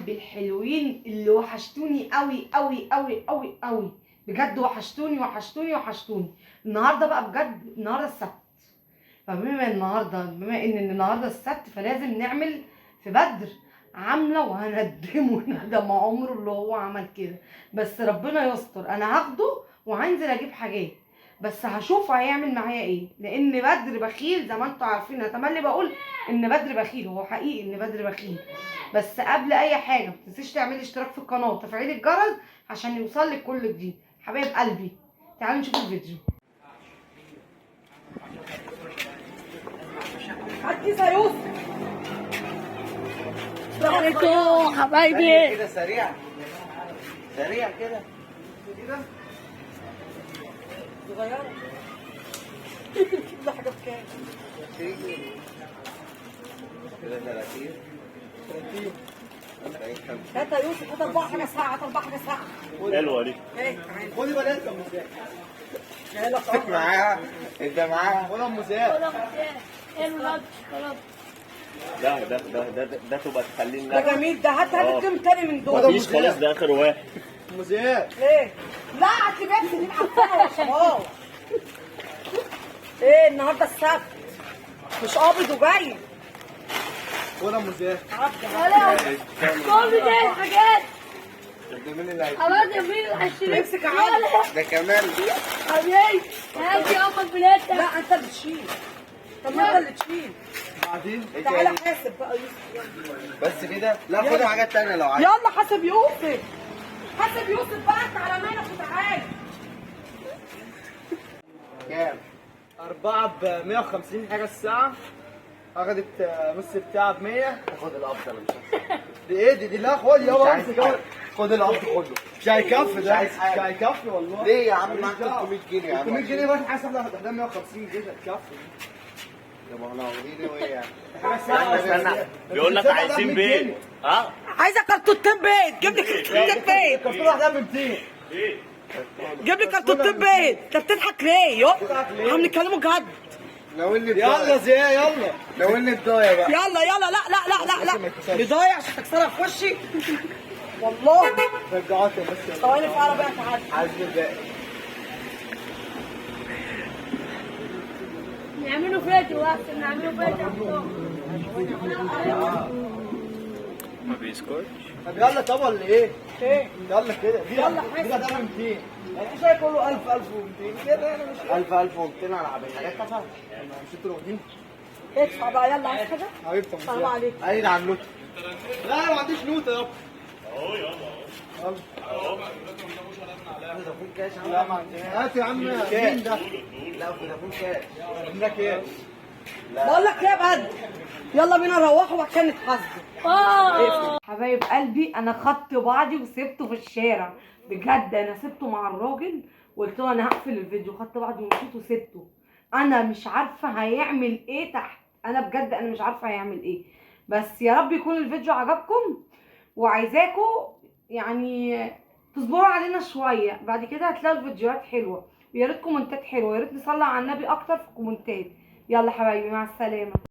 قلبي الحلوين اللي وحشتوني قوي قوي قوي قوي قوي بجد، وحشتوني وحشتوني وحشتوني. النهارده بقى بجد النهارده السبت، بما ان النهارده السبت فلازم نعمل في بدر عامله وهندمه ندم عمره اللي هو عمل كده. بس ربنا يستر، انا هاخده وهنزل اجيب حاجات، بس هشوف هيعمل معايا ايه، لان بدر بخيل زي ما انتوا عارفين. انا تملي بقول ان بدر بخيل، هو حقيقي ان بدر بخيل. بس قبل اي حاجه ما تنسيش تعملي اشتراك في القناه وتفعيل الجرس عشان يوصلك كل جديد. حبايب قلبي تعالوا نشوف الفيديو. ركز يا يوسف. السلام عليكم حبايبي. كده سريع سريع كده صغيره. كل حاجه بكام؟ كده 30 هات يا يوسف، هات 4 حاجه ساعه، هات 4 حاجه ساعه. حلوه دي. ايه تعالى خدي بنات ام زياد. جاي لك معاها انت معاها ولا ام زياد. ده تبقى ده تخلينا جميل ده. هات كام تاني من دول؟ مفيش خالص، ده اخر واحد. ام زياد ايه؟ لا هات لي بيبسي دي معفنه يا شباب. ايه النهارده السبت مش قابض وجاي. ولا ام زياد. كل دي الحاجات ده مين اللي خلاص يا مين هشتري. امسك عادي. ده كمان حبيبي هاتي يا اخو البلاد. لا انت اللي تشيل. طب ما انت اللي تشيل. بعدين ايه تعالى تاني؟ حاسب بقى يوسف. بس كده؟ لا خدي حاجات تانية لو عايز. يلا حاسب يوسف. حاسب يوسف بقى، انت على مالك وتعالى. كام؟ 4 ب 150 حاجة الساعة. أخدت نص بتاعة ب 100. خد الافضل دي إيه دي؟ لا خد يابا عايز امسك حاجة. يابا. خد الافضل كله. مش هيكفي مش ده، عايز مش حاجة. هيكفي والله. ليه يا عم؟ معاك 300 جنيه يا عم. 300 جنيه بس حسب ده 150 جنيه هتكفي. يا ما احنا واخدين ايه يعني؟ حاجة الساعة استنى، بيقول لك عايزين بيت. اه عايزه كرتونتين بيت. جيب لي كرتونتين بيت. كرتونة واحدة ب 200. جيب لي كرتونتين بيت. انت بتضحك ليه؟ احنا بنتكلموا جد. لو اني يلا زي يلا. لو اني الضايع بقى. يلا يلا. لا لا لا لا لا بضايع عشان تكسرها في وشي. والله رجعتها بس. ثواني في عربيه تعالى. عايز الباقي. نعملوا فيديو احسن، نعملوا فيديو. ما بيسكتش. طب يلا طب ولا إيه؟ ايه؟ يلا كده. دي يلا دي هتعمل 200. يعني مش هيكونوا 1000 1200 كده يعني مش 1200 على حاجات تافهه. مش انتوا واخدين؟ ادفع بقى يلا. عايز حاجه؟ حبيبتي ام السلام زياد. عليكم. اين عن نوت؟ لا انا ما عنديش نوتة يابا. اهو يلا فودافون كاش. لا ما عنديش. هات يا عم مين ده؟ لا فودافون كاش. عندك ايه؟ بقول لك ايه يا بدر، يلا بينا نروحوا وبعد كده نتحاسبوا. حبايب قلبي انا خدت بعضي وسبته في الشارع بجد. انا سبته مع الراجل وقلت له انا هقفل الفيديو. خدت بعضي ومشيت وسبته. انا مش عارفه هيعمل ايه تحت. انا بجد انا مش عارفه هيعمل ايه. بس يا رب يكون الفيديو عجبكم، وعايزاكم يعني تصبروا علينا شويه. بعد كده هتلاقوا الفيديوهات حلوه، ويا ريت كومنتات حلوه. يا ريت نصلي على النبي اكتر في الكومنتات. يلا حبايبي مع السلامه.